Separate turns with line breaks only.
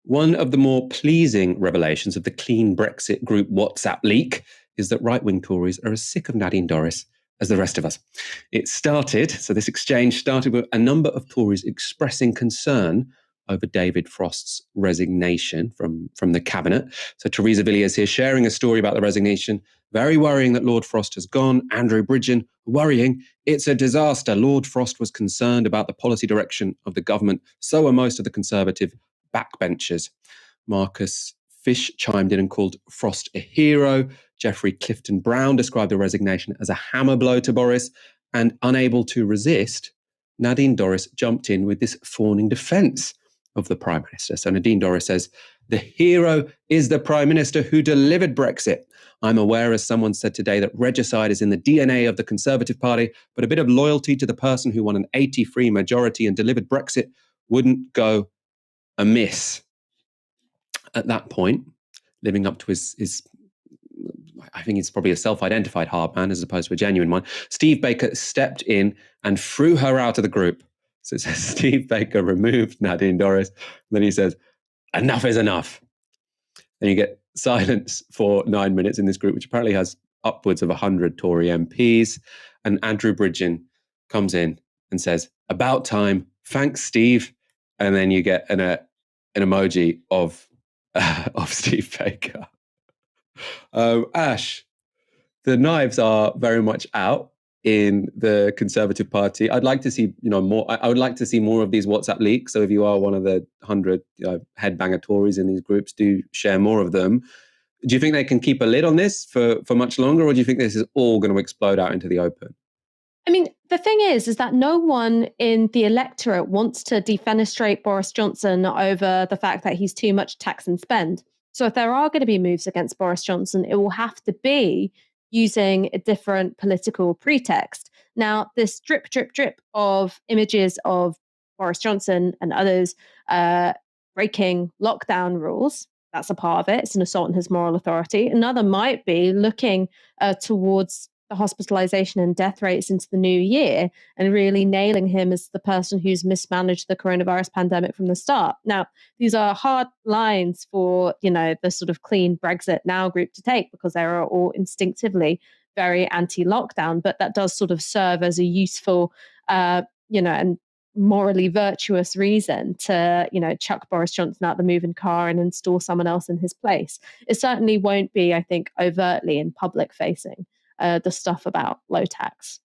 One of the more pleasing revelations of the Clean Brexit group WhatsApp leak is that right-wing Tories are as sick of Nadine Dorries as the rest of us. This exchange started with a number of Tories expressing concern over David Frost's resignation from the cabinet. So Theresa Villiers here sharing a story about the resignation. Very worrying that Lord Frost has gone. Andrew Bridgen, worrying. It's a disaster. Lord Frost was concerned about the policy direction of the government. So are most of the Conservative backbenchers. Marcus Fish chimed in and called Frost a hero. Geoffrey Clifton Brown described the resignation as a hammer blow to Boris. And unable to resist, Nadine Dorries jumped in with this fawning defence of the Prime Minister. So Nadine Dorries says, the hero is the Prime Minister who delivered Brexit. I'm aware, as someone said today, that regicide is in the DNA of the Conservative Party, but a bit of loyalty to the person who won an 83 majority and delivered Brexit wouldn't go amiss. At that point, living up to his I think he's probably a self-identified hard man as opposed to a genuine one, Steve Baker stepped in and threw her out of the group. So it says Steve Baker removed Nadine Dorries. And then he says, enough is enough. And you get silence for 9 minutes in this group, which apparently has upwards of 100 Tory MPs. And Andrew Bridgen comes in and says, about time, thanks, Steve. And then you get an emoji of Steve Baker. Ash, the knives are very much out in the Conservative Party. I'd like to see, more. I would like to see more of these WhatsApp leaks. So if you are one of the 100 headbanger Tories in these groups, do share more of them. Do you think they can keep a lid on this for much longer, or do you think this is all going to explode out into the open?
I mean, the thing is that no one in the electorate wants to defenestrate Boris Johnson over the fact that he's too much tax and spend. So if there are going to be moves against Boris Johnson, it will have to be using a different political pretext. Now, this drip of images of Boris Johnson and others breaking lockdown rules, that's a part of it. It's an assault on his moral authority. Another might be looking towards the hospitalization and death rates into the new year and really nailing him as the person who's mismanaged the coronavirus pandemic from the start. Now, these are hard lines for, the sort of Clean Brexit Now group to take because they are all instinctively very anti-lockdown, but that does sort of serve as a useful, and morally virtuous reason to, chuck Boris Johnson out the moving car and install someone else in his place. It certainly won't be, I think, overtly and public facing. The stuff about low tax.